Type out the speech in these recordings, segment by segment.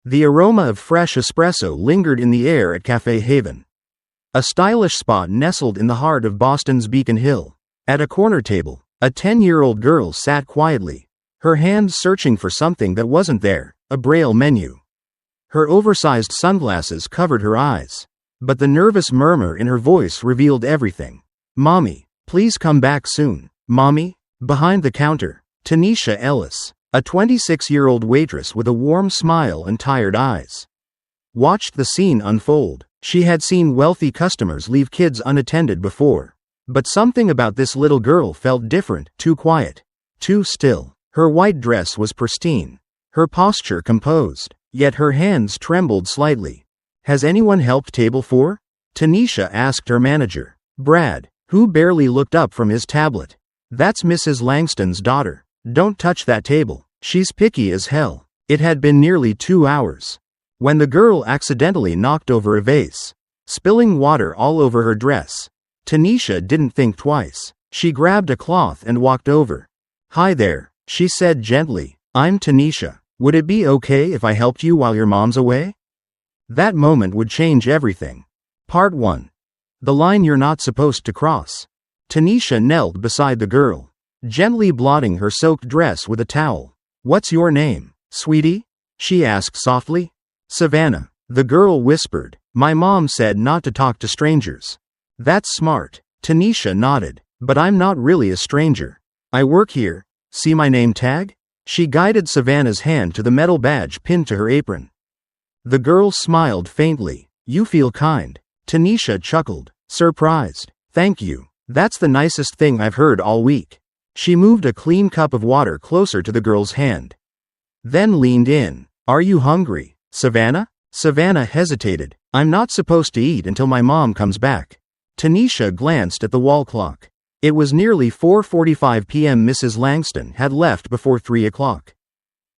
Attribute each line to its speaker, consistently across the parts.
Speaker 1: The aroma of fresh espresso lingered in the air at Café Haven, a stylish spot nestled in the heart of Boston's Beacon Hill. At a corner table, a 10-year-old girl sat quietly, her hands searching for something that wasn't there, a Braille menu. Her oversized sunglasses covered her eyes, but the nervous murmur in her voice revealed everything. "Mommy, please come back soon." "Mommy?" Behind the counter, Tanisha Ellis, a 26-year-old waitress with a warm smile and tired eyes, watched the scene unfold. She had seen wealthy customers leave kids unattended before, but something about this little girl felt different, too quiet, too still. Her white dress was pristine, her posture composed, yet her hands trembled slightly. "Has anyone helped table 4? Tanisha asked her manager, Brad, who barely looked up from his tablet. "That's Mrs. Langston's daughter. Don't touch that table. She's picky as hell." It had been nearly 2 hours when the girl accidentally knocked over a vase, spilling water all over her dress. Tanisha didn't think twice. She grabbed a cloth and walked over. "Hi there," she said gently. "I'm Tanisha. Would it be okay if I helped you while your mom's away?" That moment would change everything. Part 1. The line you're not supposed to cross. Tanisha knelt beside the girl, gently blotting her soaked dress with a towel. "What's your name, sweetie?" she asked softly. "Savannah," the girl whispered. "My mom said not to talk to strangers." "That's smart." Tanisha nodded. "But I'm not really a stranger. I work here. See my name tag?" She guided Savannah's hand to the metal badge pinned to her apron. The girl smiled faintly. "You feel kind." Tanisha chuckled, surprised. "Thank you. That's the nicest thing I've heard all week." She moved a clean cup of water closer to the girl's hand, then leaned in. "Are you hungry, Savannah?" Savannah hesitated. "I'm not supposed to eat until my mom comes back." Tanisha glanced at the wall clock. It was nearly 4:45 p.m. Mrs. Langston had left before 3 o'clock.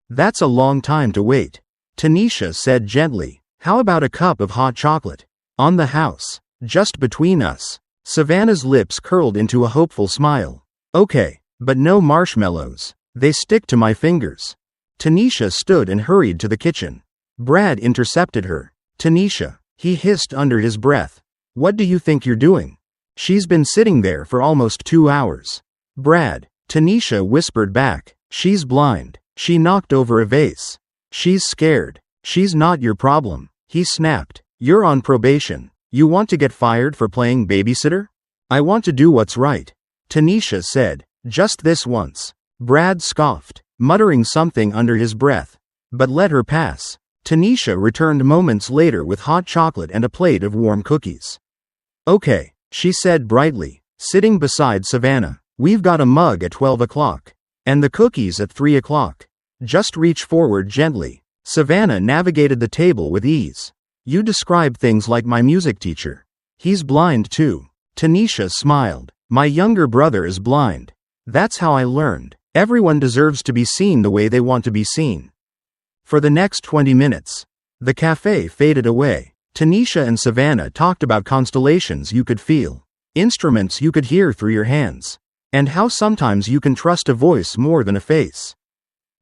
Speaker 1: "That's a long time to wait," Tanisha said gently. "How about a cup of hot chocolate? On the house, just between us." Savannah's lips curled into a hopeful smile. "Okay, but no marshmallows. They stick to my fingers." Tanisha stood and hurried to the kitchen. Brad intercepted her. "Tanisha," he hissed under his breath. "What do you think you're doing? She's been sitting there for almost 2 hours." "Brad," Tanisha whispered back. "She's blind. She knocked over a vase. She's scared." "She's not your problem," he snapped. "You're on probation. You want to get fired for playing babysitter?" "I want to do what's right," Tanisha said. "Just this once." Brad scoffed, muttering something under his breath, but let her pass. Tanisha returned moments later with hot chocolate and a plate of warm cookies. "Okay," she said brightly, sitting beside Savannah. "We've got a mug at 12 o'clock. And the cookies at 3 o'clock. Just reach forward gently." Savannah navigated the table with ease. "You describe things like my music teacher. He's blind too." Tanisha smiled. "My younger brother is blind. That's how I learned. Everyone deserves to be seen the way they want to be seen." For the next 20 minutes, the cafe faded away. Tanisha and Savannah talked about constellations you could feel, instruments you could hear through your hands, and how sometimes you can trust a voice more than a face.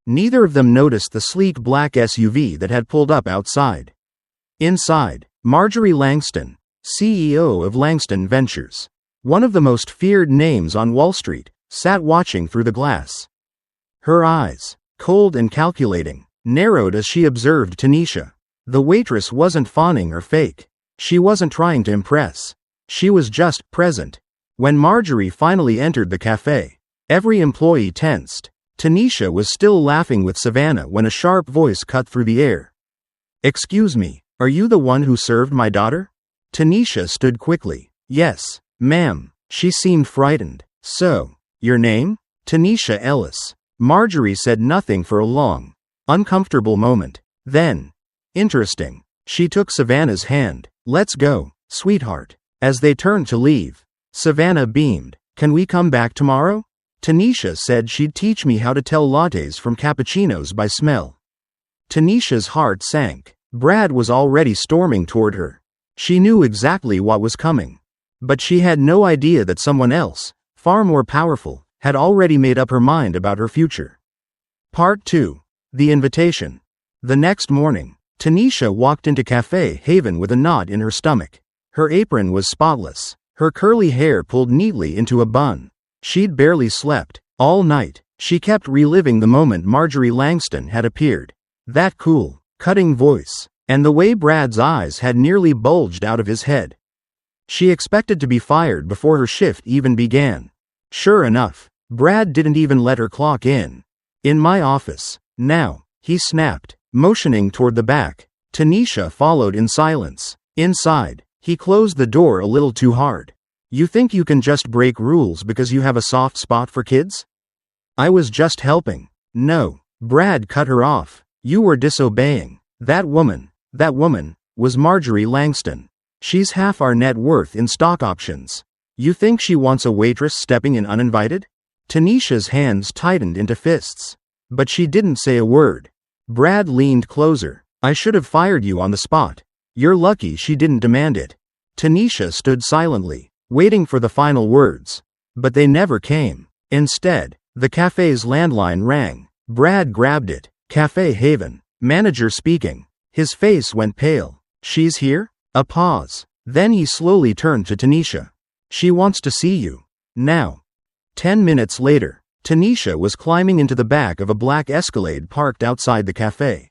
Speaker 1: Neither of them noticed the sleek black SUV that had pulled up outside. Inside, Marjorie Langston, CEO of Langston Ventures, one of the most feared names on Wall Street, sat watching through the glass. Her eyes, cold and calculating, narrowed as she observed Tanisha. The waitress wasn't fawning or fake. She wasn't trying to impress. She was just present. When Marjorie finally entered the cafe, every employee tensed. Tanisha was still laughing with Savannah when a sharp voice cut through the air. "Excuse me, are you the one who served my daughter?" Tanisha stood quickly. "Yes, ma'am." She seemed frightened. "So, your name?" "Tanisha Ellis." Marjorie said nothing for a long, uncomfortable moment. Then, "Interesting." She took Savannah's hand. "Let's go, sweetheart." As they turned to leave, Savannah beamed. "Can we come back tomorrow?" Tanisha said she'd teach me how to tell lattes from cappuccinos by smell. Tanisha's heart sank. Brad was already storming toward her. She knew exactly what was coming. But she had no idea that someone else, far more powerful, had already made up her mind about her future. Part 2. The Invitation. The next morning, Tanisha walked into Café Haven with a knot in her stomach. Her apron was spotless, her curly hair pulled neatly into a bun. She'd barely slept. All night, she kept reliving the moment Marjorie Langston had appeared. That cool, cutting voice, and the way Brad's eyes had nearly bulged out of his head. She expected to be fired before her shift even began. Sure enough, Brad didn't even let her clock in. In my office, now, he snapped, motioning toward the back. Tanisha followed in silence. Inside, he closed the door a little too hard. You think you can just break rules because you have a soft spot for kids? I was just helping. No, Brad cut her off. You were disobeying. That woman, was Marjorie Langston. She's half our net worth in stock options. You think she wants a waitress stepping in uninvited? Tanisha's hands tightened into fists. But she didn't say a word. Brad leaned closer. I should have fired you on the spot. You're lucky she didn't demand it. Tanisha stood silently, waiting for the final words. But they never came. Instead, the cafe's landline rang. Brad grabbed it. Café Haven. Manager speaking. His face went pale. She's here? A pause. Then he slowly turned to Tanisha. She wants to see you. Now. 10 minutes later, Tanisha was climbing into the back of a black Escalade parked outside the cafe.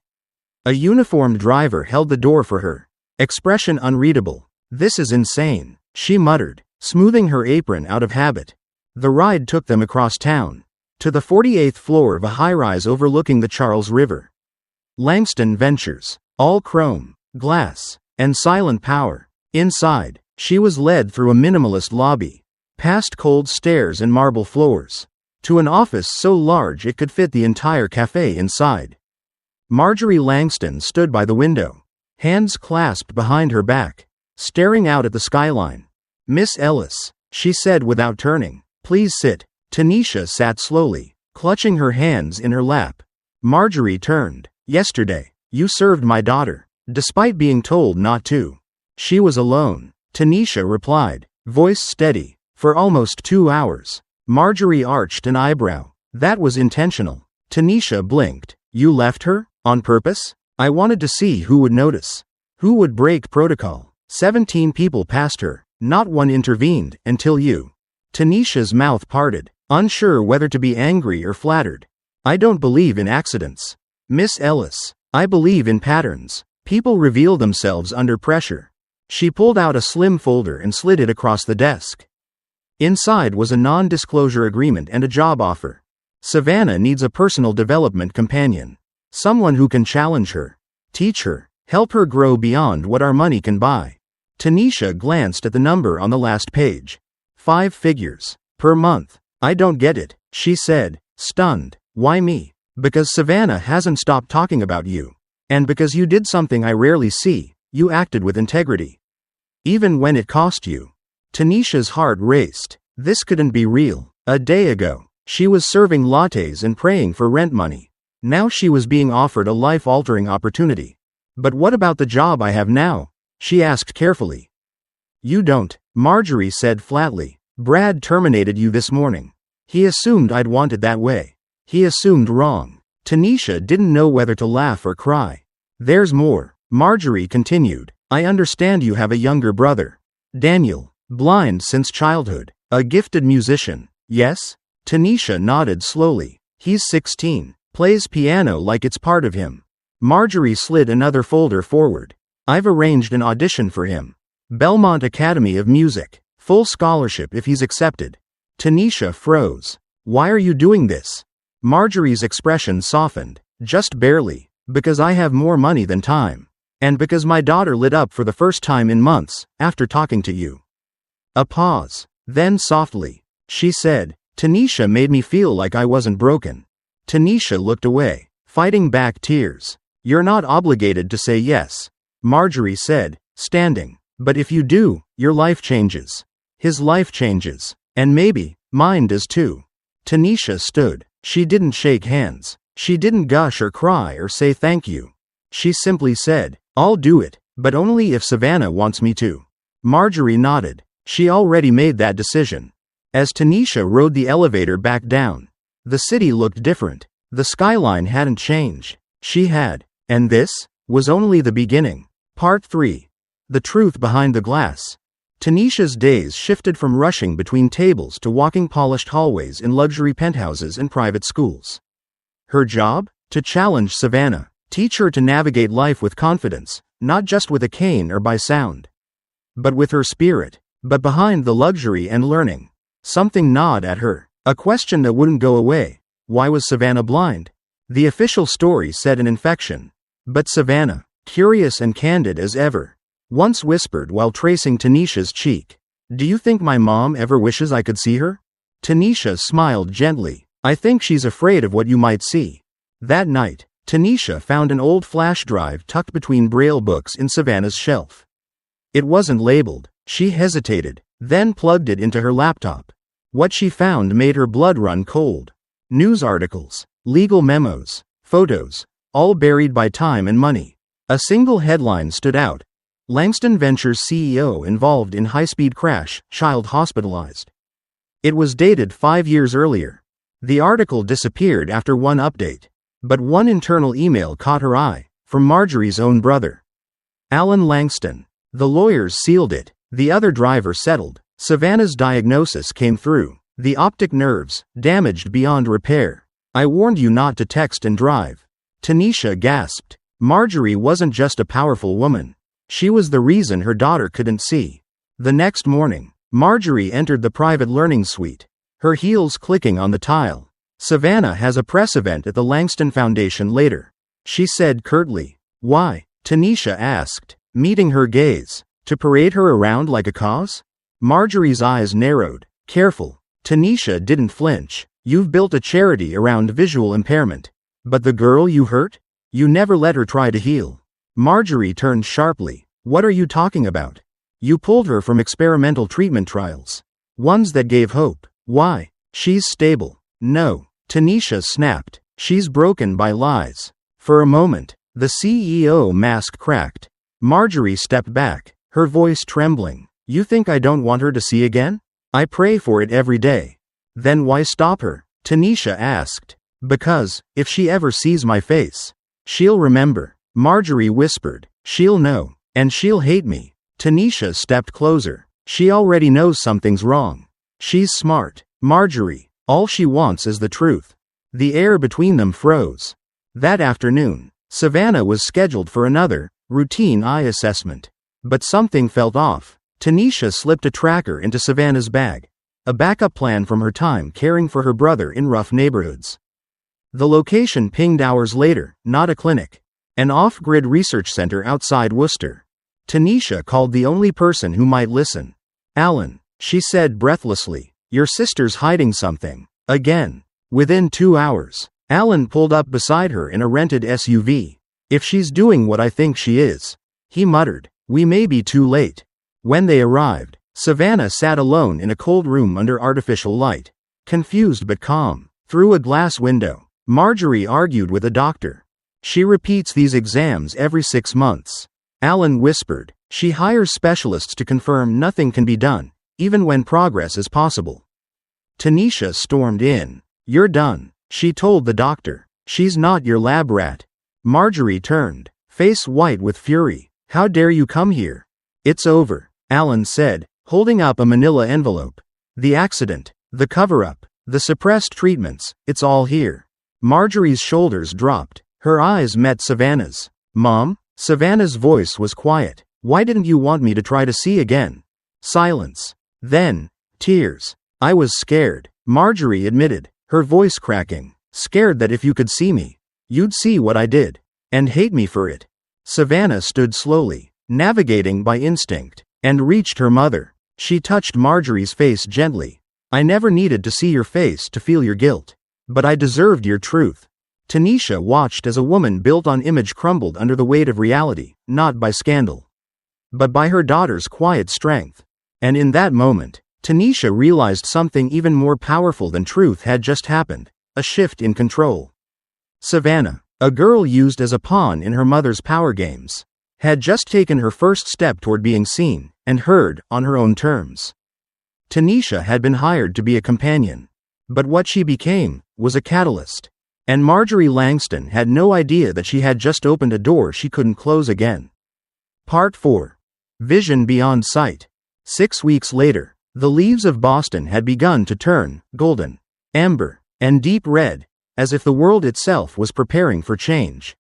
Speaker 1: A uniformed driver held the door for her. Expression unreadable. This is insane, she muttered, smoothing her apron out of habit. The ride took them across town, to the 48th floor of a high-rise overlooking the Charles River. Langston Ventures. All chrome, glass, and silent power. Inside, she was led through a minimalist lobby, past cold stairs and marble floors, to an office so large it could fit the entire cafe inside. Marjorie Langston stood by the window, hands clasped behind her back, staring out at the skyline. Miss Ellis, she said without turning, please sit. Tanisha sat slowly, clutching her hands in her lap. Marjorie turned. Yesterday, you served my daughter, despite being told not to. She was alone. Tanisha replied, voice steady, for almost 2 hours. Marjorie arched an eyebrow. That was intentional. Tanisha blinked. You left her? On purpose? I wanted to see who would notice. Who would break protocol? 17 people passed her. Not one intervened, until you. Tanisha's mouth parted, unsure whether to be angry or flattered. I don't believe in accidents. Miss Ellis, I believe in patterns. People reveal themselves under pressure. She pulled out a slim folder and slid it across the desk. Inside was a non-disclosure agreement and a job offer. Savannah needs a personal development companion. Someone who can challenge her, teach her, help her grow beyond what our money can buy. Tanisha glanced at the number on the last page. 5 figures. Per month. I don't get it, she said, stunned. Why me? Because Savannah hasn't stopped talking about you. And because you did something I rarely see, you acted with integrity. Even when it cost you. Tanisha's heart raced. This couldn't be real. A day ago, she was serving lattes and praying for rent money. Now she was being offered a life-altering opportunity. But what about the job I have now? She asked carefully. You don't, Marjorie said flatly. Brad terminated you this morning. He assumed I'd want it that way. He assumed wrong. Tanisha didn't know whether to laugh or cry. There's more, Marjorie continued. I understand you have a younger brother. Daniel, blind since childhood, a gifted musician. Yes? Tanisha nodded slowly. He's 16, plays piano like it's part of him. Marjorie slid another folder forward. I've arranged an audition for him. Belmont Academy of Music. Full scholarship if he's accepted. Tanisha froze. Why are you doing this? Marjorie's expression softened. Just barely. Because I have more money than time. And because my daughter lit up for the first time in months, after talking to you. A pause. Then softly, she said, Tanisha made me feel like I wasn't broken. Tanisha looked away, fighting back tears. You're not obligated to say yes, Marjorie said, standing. But if you do, your life changes. His life changes. And maybe, mine does too. Tanisha stood. She didn't shake hands. She didn't gush or cry or say thank you. She simply said, I'll do it, but only if Savannah wants me to. Marjorie nodded. She already made that decision. As Tanisha rode the elevator back down, the city looked different. The skyline hadn't changed. She had. And this? was only the beginning. Part 3. The Truth Behind the Glass. Tanisha's days shifted from rushing between tables to walking polished hallways in luxury penthouses and private schools. Her job? To challenge Savannah, teach her to navigate life with confidence, not just with a cane or by sound, but with her spirit. But behind the luxury and learning, something gnawed at her, a question that wouldn't go away. Why was Savannah blind? The official story said an infection. But Savannah, curious and candid as ever, once whispered while tracing Tanisha's cheek, "Do you think my mom ever wishes I could see her?" Tanisha smiled gently. "I think she's afraid of what you might see." That night, Tanisha found an old flash drive tucked between Braille books in Savannah's shelf. It wasn't labeled. She hesitated, then plugged it into her laptop. What she found made her blood run cold. News articles, legal memos, photos, all buried by time and money. A single headline stood out. Langston Ventures CEO involved in high-speed crash, child hospitalized. It was dated 5 years earlier. The article disappeared after one update. But one internal email caught her eye, from Marjorie's own brother, Alan Langston. The lawyers sealed it. The other driver settled. Savannah's diagnosis came through. The optic nerves, damaged beyond repair. "I warned you not to text and drive." Tanisha gasped. Marjorie wasn't just a powerful woman. She was the reason her daughter couldn't see. The next morning, Marjorie entered the private learning suite, her heels clicking on the tile. "Savannah has a press event at the Langston Foundation later," she said curtly. "Why?" Tanisha asked, meeting her gaze. "To parade her around like a cause?" Marjorie's eyes narrowed. "Careful." Tanisha didn't flinch. "You've built a charity around visual impairment. But the girl you hurt? You never let her try to heal." Marjorie turned sharply. "What are you talking about? You pulled her from experimental treatment trials. Ones that gave hope. Why? She's stable." "No," Tanisha snapped. "She's broken by lies." For a moment, the CEO mask cracked. Marjorie stepped back, her voice trembling. "You think I don't want her to see again? I pray for it every day." "Then why stop her?" Tanisha asked. "Because, if she ever sees my face, she'll remember." Marjorie whispered. "She'll know. And she'll hate me." Tanisha stepped closer. "She already knows something's wrong. She's smart." "Marjorie, all she wants is the truth." The air between them froze. That afternoon, Savannah was scheduled for another, routine eye assessment. But something felt off. Tanisha slipped a tracker into Savannah's bag, a backup plan from her time caring for her brother in rough neighborhoods. The location pinged hours later, not a clinic. An off-grid research center outside Worcester. Tanisha called the only person who might listen. "Alan," she said breathlessly, "your sister's hiding something. Again." Within 2 hours, Alan pulled up beside her in a rented SUV. "If she's doing what I think she is," he muttered, "we may be too late." When they arrived, Savannah sat alone in a cold room under artificial light, confused but calm. Through a glass window, Marjorie argued with a doctor. "She repeats these exams every 6 months." Alan whispered. "She hires specialists to confirm nothing can be done, even when progress is possible." Tanisha stormed in. "You're done," she told the doctor. "She's not your lab rat." Marjorie turned, face white with fury. "How dare you come here?" "It's over," Alan said, holding up a manila envelope. "The accident, the cover-up, the suppressed treatments, it's all here." Marjorie's shoulders dropped. Her eyes met Savannah's. "Mom?" Savannah's voice was quiet. "Why didn't you want me to try to see again?" Silence. Then, tears. "I was scared," Marjorie admitted, her voice cracking. "Scared that if you could see me, you'd see what I did. And hate me for it." Savannah stood slowly, navigating by instinct, and reached her mother. She touched Marjorie's face gently. "I never needed to see your face to feel your guilt. But I deserved your truth." Tanisha watched as a woman built on image crumbled under the weight of reality, not by scandal, but by her daughter's quiet strength. And in that moment, Tanisha realized something even more powerful than truth had just happened, a shift in control. Savannah, a girl used as a pawn in her mother's power games, had just taken her first step toward being seen and heard on her own terms. Tanisha had been hired to be a companion, but what she became was a catalyst. And Marjorie Langston had no idea that she had just opened a door she couldn't close again. Part 4. Vision Beyond Sight. 6 weeks later, the leaves of Boston had begun to turn golden, amber, and deep red, as if the world itself was preparing for change.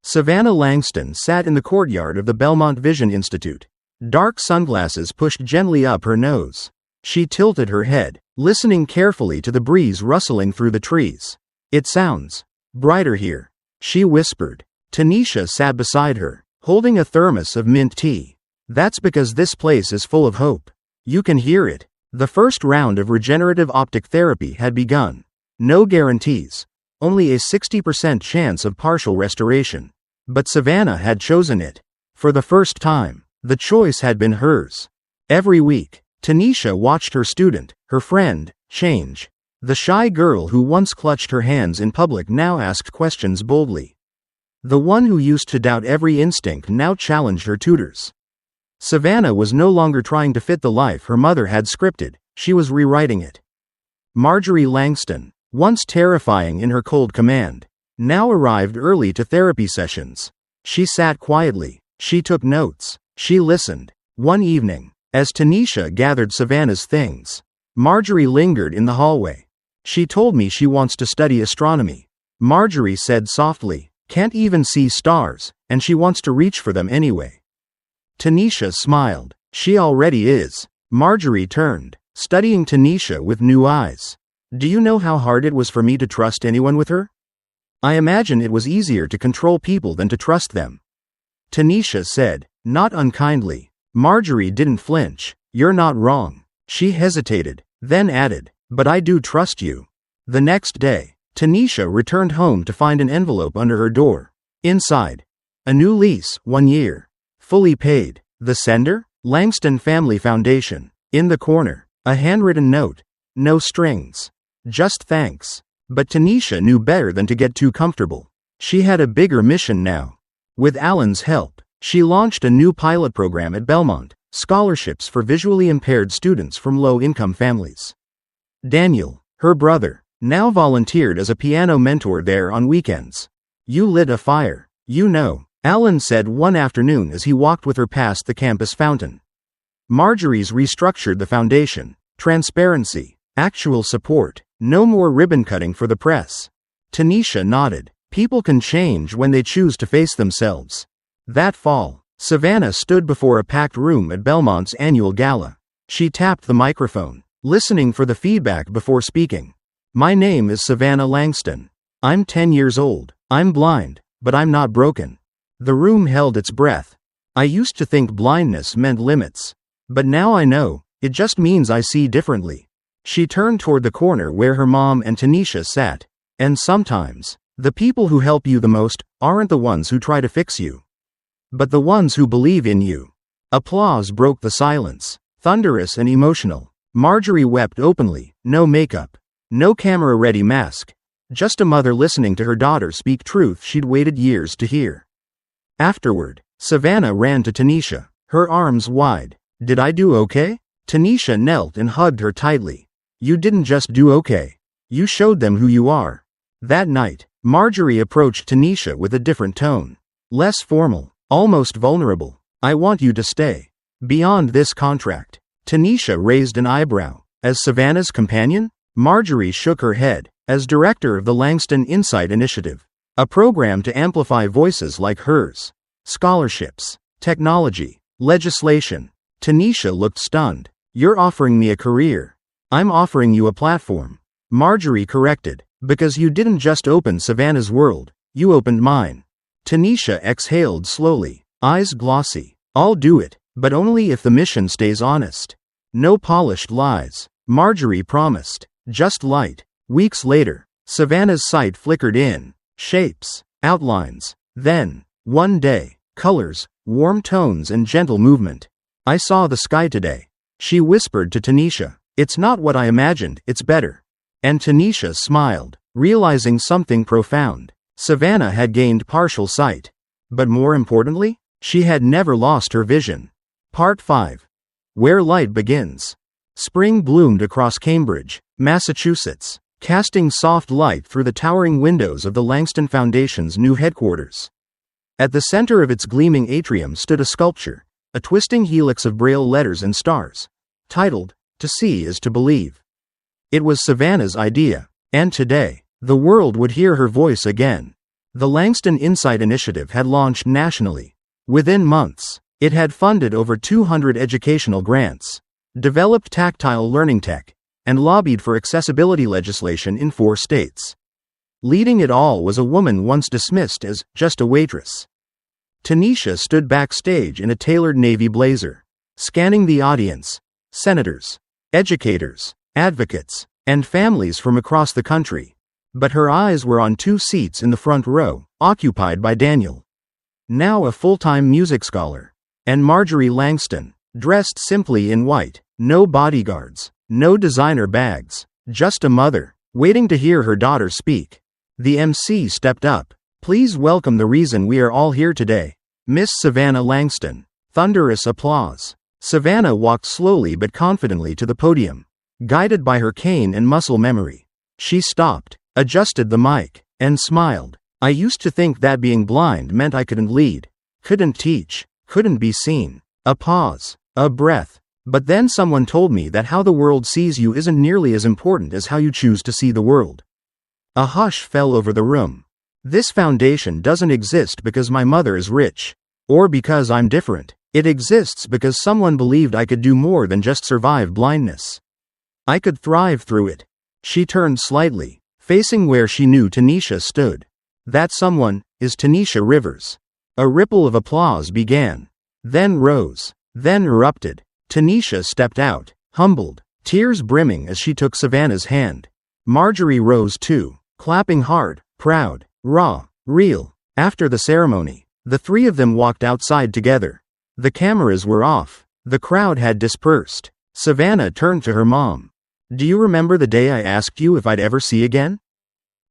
Speaker 1: Savannah Langston sat in the courtyard of the Belmont Vision Institute. Dark sunglasses pushed gently up her nose. She tilted her head, listening carefully to the breeze rustling through the trees. "It sounds brighter here," she whispered. Tanisha sat beside her, holding a thermos of mint tea. "That's because this place is full of hope. You can hear it." The first round of regenerative optic therapy had begun. No guarantees, only a 60% chance of partial restoration. But Savannah had chosen it. For the first time, the choice had been hers. Every week, Tanisha watched her student, her friend, change. The shy girl who once clutched her hands in public now asked questions boldly. The one who used to doubt every instinct now challenged her tutors. Savannah was no longer trying to fit the life her mother had scripted, she was rewriting it. Marjorie Langston, once terrifying in her cold command, now arrived early to therapy sessions. She sat quietly, she took notes, she listened. One evening, as Tanisha gathered Savannah's things, Marjorie lingered in the hallway. "She told me she wants to study astronomy," Marjorie said softly. "Can't even see stars, and she wants to reach for them anyway." Tanisha smiled. "She already is." Marjorie turned, studying Tanisha with new eyes. "Do you know how hard it was for me to trust anyone with her? I imagine it was easier to control people than to trust them." Tanisha said, not unkindly. Marjorie didn't flinch. "You're not wrong." She hesitated, then added, "But I do trust you." The next day, Tanisha returned home to find an envelope under her door. Inside, a new lease, 1 year. Fully paid. The sender? Langston Family Foundation. In the corner, a handwritten note. No strings. Just thanks. But Tanisha knew better than to get too comfortable. She had a bigger mission now. With Alan's help, she launched a new pilot program at Belmont, scholarships for visually impaired students from low-income families. Daniel, her brother, now volunteered as a piano mentor there on weekends. "You lit a fire, you know," Alan said one afternoon as he walked with her past the campus fountain. Marjorie's restructured the foundation. Transparency, actual support, no more ribbon cutting for the press. Tanisha nodded. People can change when they choose to face themselves. That fall, Savannah stood before a packed room at Belmont's annual gala. She tapped the microphone, listening for the feedback before speaking. "My name is Savannah Langston. I'm 10 years old. I'm blind, but I'm not broken." The room held its breath. "I used to think blindness meant limits. But now I know, it just means I see differently." She turned toward the corner where her mom and Tanisha sat. "And sometimes, the people who help you the most aren't the ones who try to fix you, but the ones who believe in you." Applause broke the silence, thunderous and emotional. Marjorie wept openly, no makeup, no camera-ready mask. Just a mother listening to her daughter speak truth she'd waited years to hear. Afterward, Savannah ran to Tanisha, her arms wide. "Did I do okay?" Tanisha knelt and hugged her tightly. "You didn't just do okay. You showed them who you are." That night, Marjorie approached Tanisha with a different tone. Less formal, almost vulnerable. "I want you to stay. Beyond this contract." Tanisha raised an eyebrow. "As Savannah's companion?" Marjorie shook her head. "As director of the Langston Insight Initiative, a program to amplify voices like hers. Scholarships, technology, legislation." Tanisha looked stunned. "You're offering me a career. I'm offering you a platform." Marjorie corrected. "Because you didn't just open Savannah's world, you opened mine." Tanisha exhaled slowly, eyes glossy. "I'll do it, but only if the mission stays honest. No polished lies." Marjorie promised. Just light. Weeks later, Savannah's sight flickered in. Shapes, outlines. Then, one day, colors, warm tones and gentle movement. "I saw the sky today," she whispered to Tanisha. "It's not what I imagined, it's better." And Tanisha smiled, realizing something profound. Savannah had gained partial sight. But more importantly, she had never lost her vision. Part 5. Where Light Begins. Spring bloomed across Cambridge, Massachusetts. casting soft light through the towering windows of the Langston Foundation's new headquarters. At the center of its gleaming atrium stood a sculpture, a twisting helix of Braille letters and stars, titled, "To See is to Believe." It was Savannah's idea, and today, the world would hear her voice again. The Langston Insight Initiative had launched nationally. Within months, it had funded over 200 educational grants, developed tactile learning tech, and lobbied for accessibility legislation in 4 states. Leading it all was a woman once dismissed as just a waitress. Tanisha stood backstage in a tailored navy blazer, scanning the audience, senators, educators, advocates, and families from across the country. But her eyes were on 2 seats in the front row, occupied by Daniel, now a full-time music scholar, and Marjorie Langston, dressed simply in white, no bodyguards, no designer bags, just a mother, waiting to hear her daughter speak. The MC stepped up. "Please welcome the reason we are all here today, Miss Savannah Langston." Thunderous applause. Savannah walked slowly but confidently to the podium, guided by her cane and muscle memory. She stopped, adjusted the mic, and smiled. "I used to think that being blind meant I couldn't lead, couldn't teach, couldn't be seen." A pause, a breath. "But then someone told me that how the world sees you isn't nearly as important as how you choose to see the world." A hush fell over the room. "This foundation doesn't exist because my mother is rich, or because I'm different. It exists because someone believed I could do more than just survive blindness. I could thrive through it." She turned slightly, facing where she knew Tanisha stood. That someone is Tanisha Rivers. A ripple of applause began, then rose, then erupted. Tanisha stepped out, humbled, tears brimming as she took Savannah's hand. Marjorie rose too, clapping hard, proud, raw, real. After the ceremony, the 3 of them walked outside together. The cameras were off. The crowd had dispersed. Savannah turned to her mom. "Do you remember the day I asked you if I'd ever see again?"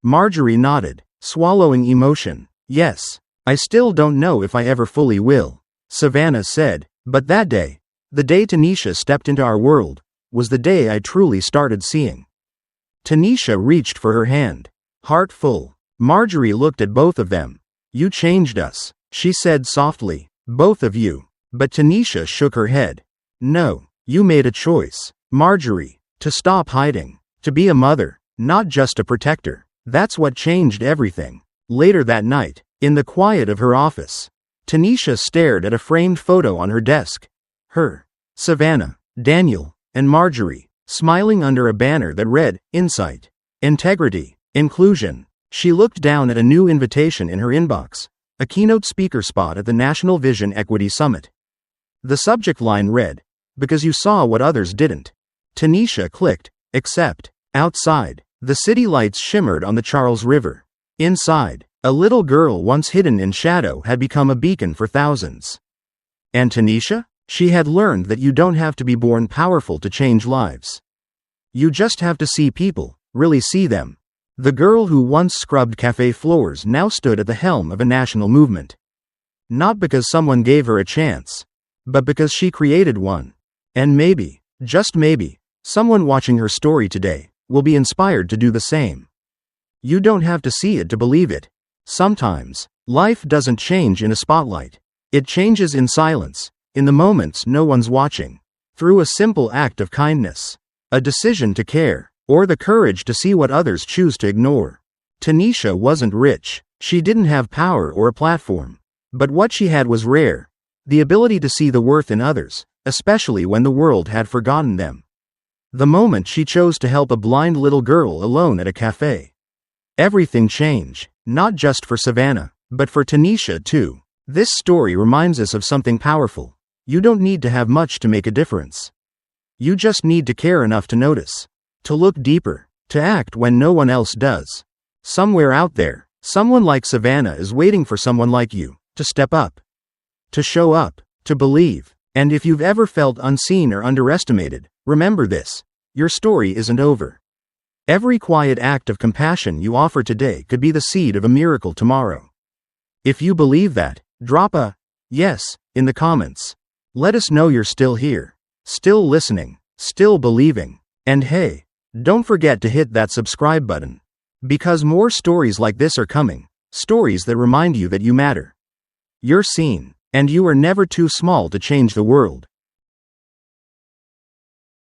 Speaker 1: Marjorie nodded, swallowing emotion. "Yes, I still don't know if I ever fully will," Savannah said, "but that day, the day Tanisha stepped into our world, was the day I truly started seeing." Tanisha reached for her hand, heart full. Marjorie looked at both of them. "You changed us," she said softly, "both of you." But Tanisha shook her head. "No, you made a choice, Marjorie, to stop hiding, to be a mother, not just a protector. That's what changed everything." Later that night, in the quiet of her office, Tanisha stared at a framed photo on her desk. Her, Savannah, Daniel, and Marjorie, smiling under a banner that read, "Insight, Integrity, Inclusion." She looked down at a new invitation in her inbox, a keynote speaker spot at the National Vision Equity Summit. The subject line read, "Because you saw what others didn't." Tanisha clicked, "Accept." Outside, the city lights shimmered on the Charles River. Inside, a little girl once hidden in shadow had become a beacon for thousands. And Tanisha? She had learned that you don't have to be born powerful to change lives. You just have to see people, really see them. The girl who once scrubbed cafe floors now stood at the helm of a national movement. Not because someone gave her a chance, but because she created one. And maybe, just maybe, someone watching her story today will be inspired to do the same. You don't have to see it to believe it. Sometimes, life doesn't change in a spotlight. It changes in silence, in the moments no one's watching, through a simple act of kindness, a decision to care, or the courage to see what others choose to ignore. Tanisha wasn't rich. She didn't have power or a platform. But what she had was rare, the ability to see the worth in others, especially when the world had forgotten them. The moment she chose to help a blind little girl alone at a cafe, everything changed, not just for Savannah, but for Tanisha too. This story reminds us of something powerful. You don't need to have much to make a difference. You just need to care enough to notice, to look deeper, to act when no one else does. Somewhere out there, someone like Savannah is waiting for someone like you to step up, to show up, to believe. And if you've ever felt unseen or underestimated, remember this: your story isn't over. Every quiet act of compassion you offer today could be the seed of a miracle tomorrow. If you believe that, drop a yes in the comments. Let us know you're still here, still listening, still believing. And hey, Don't forget to hit that subscribe button. Because more stories like this are coming. Stories that remind you that you matter. You're seen, and you are never too small to change the world.